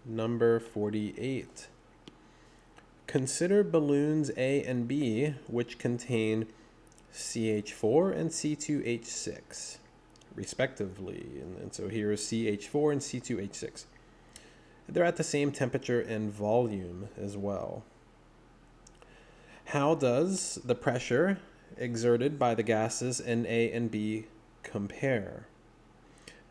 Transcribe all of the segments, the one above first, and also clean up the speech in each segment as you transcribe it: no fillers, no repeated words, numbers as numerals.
Number 48. Consider balloons A and B, which contain CH4 and C2H6, respectively. And so here is CH4 and C2H6. They're at the same temperature and volume as well. How does the pressure exerted by the gases in A and B compare?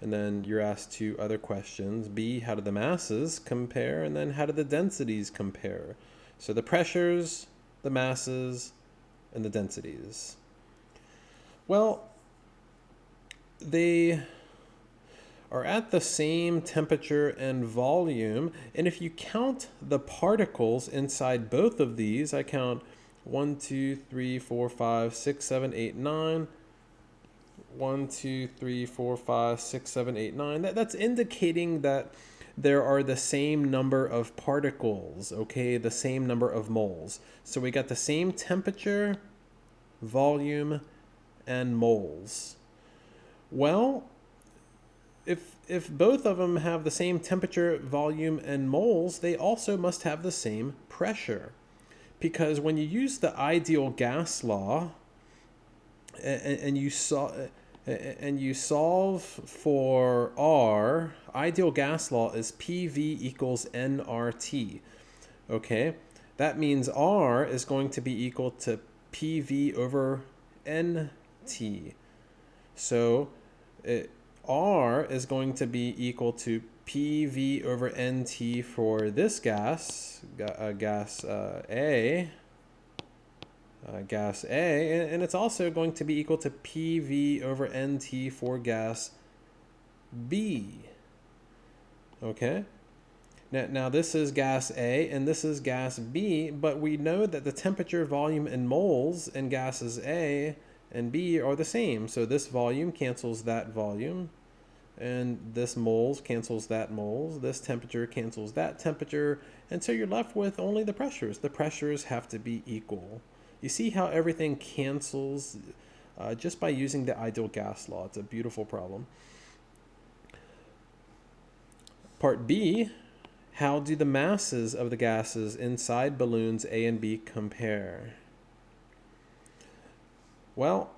And then you're asked two other questions. B, how do the masses compare? And then how do the densities compare? So the pressures, the masses, and the densities. Well, they are at the same temperature and volume. And if you count the particles inside both of these, I count 1, 2, 3, 4, 5, 6, 7, 8, 9. 1, 2, 3, 4, 5, 6, 7, 8, 9. That's indicating that there are the same number of particles, okay? The same number of moles. So we got the same temperature, volume, and moles. Well, if both of them have the same temperature, volume, and moles, they also must have the same pressure. Because when you use the ideal gas law, and you solve for R, ideal gas law is PV equals nRT. Okay, that means R is going to be equal to PV over NT. So R is going to be equal to PV over NT for this gas, gas A. Gas A, and it's also going to be equal to PV over NT for gas B. Okay? Now this is gas A and this is gas B, but we know that the temperature, volume, and moles in gases A and B are the same. So this volume cancels that volume, and this moles cancels that moles, this temperature cancels that temperature, and so you're left with only the pressures. The pressures have to be equal. You see how everything cancels just by using the ideal gas law. It's a beautiful problem. Part B, how do the masses of the gases inside balloons A and B compare? Well,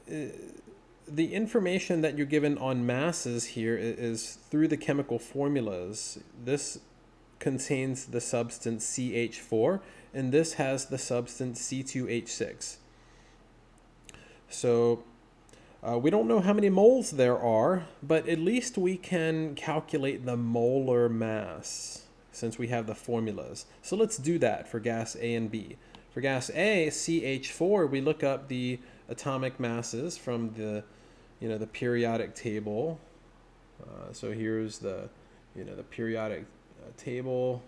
the information that you're given on masses here is through the chemical formulas. This contains the substance CH4, and this has the substance C2H6. So we don't know how many moles there are, but at least we can calculate the molar mass since we have the formulas. So let's do that for gas A and B. For gas A, CH4, we look up the atomic masses from the periodic table. So here's the periodic table,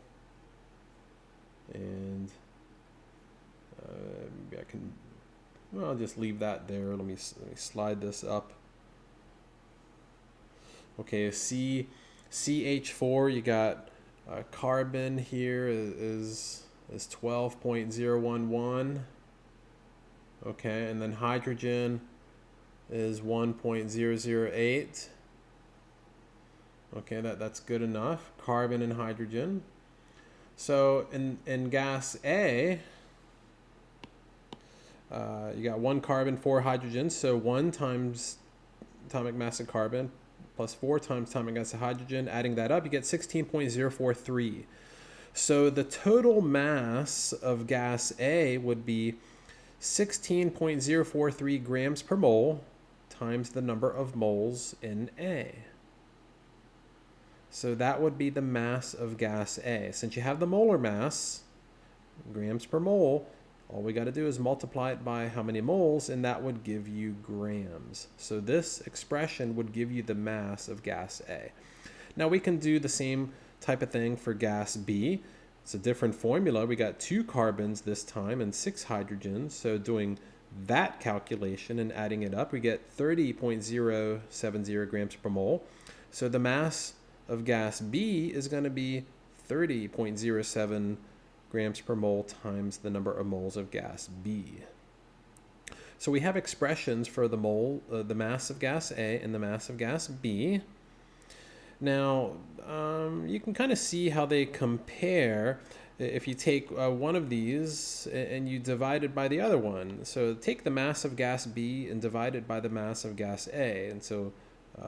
and maybe I can. Well, I'll just leave that there. Let me slide this up. Okay, CH4. You got carbon here is 12.011. Okay, and then hydrogen is 1.008. Okay, that's good enough. Carbon and hydrogen. So in gas A, you got 1 carbon, 4 hydrogens. So 1 times atomic mass of carbon plus 4 times atomic mass of hydrogen. Adding that up, you get 16.043. So the total mass of gas A would be 16.043 grams per mole times the number of moles in A. So that would be the mass of gas A. Since you have the molar mass, grams per mole, all we got to do is multiply it by how many moles, and that would give you grams. So this expression would give you the mass of gas A. Now we can do the same type of thing for gas B. It's a different formula. We got 2 carbons this time and 6 hydrogens. So doing that calculation and adding it up, we get 30.070 grams per mole. So the mass of gas B is going to be 30.07 grams per mole times the number of moles of gas B. So we have expressions for the mass of gas A and the mass of gas B. Now, you can kind of see how they compare if you take one of these and you divide it by the other one. So take the mass of gas B and divide it by the mass of gas A. And so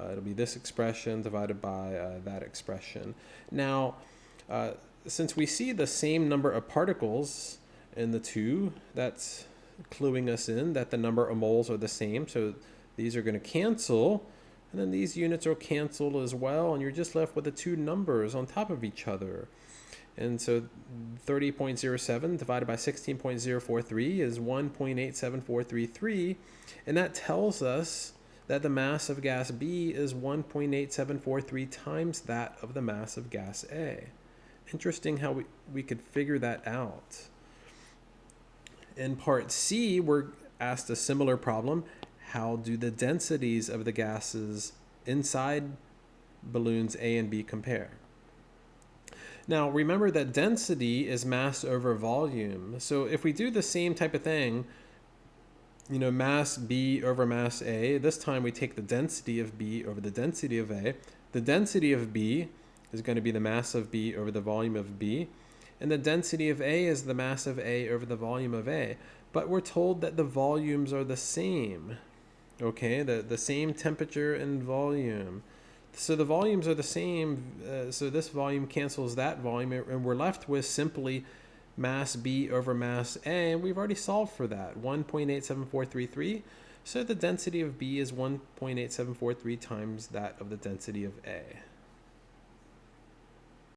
it'll be this expression divided by that expression. Now, since we see the same number of particles in the two, that's cluing us in that the number of moles are the same. So these are going to cancel. And then these units are canceled as well, and you're just left with the two numbers on top of each other. And so 30.07 divided by 16.043 is 1.87433, and that tells us that the mass of gas B is 1.8743 times that of the mass of gas A. Interesting how we could figure that out. In part C, we're asked a similar problem. How do the densities of the gases inside balloons A and B compare? Now, remember that density is mass over volume. So if we do the same type of thing, mass B over mass A, this time we take the density of B over the density of A. The density of B is going to be the mass of B over the volume of B. And the density of A is the mass of A over the volume of A. But we're told that the volumes are the same. Okay, the same temperature and volume. So the volumes are the same, so this volume cancels that volume, and we're left with simply mass B over mass A, and we've already solved for that, 1.87433. So the density of B is 1.87433 times that of the density of A.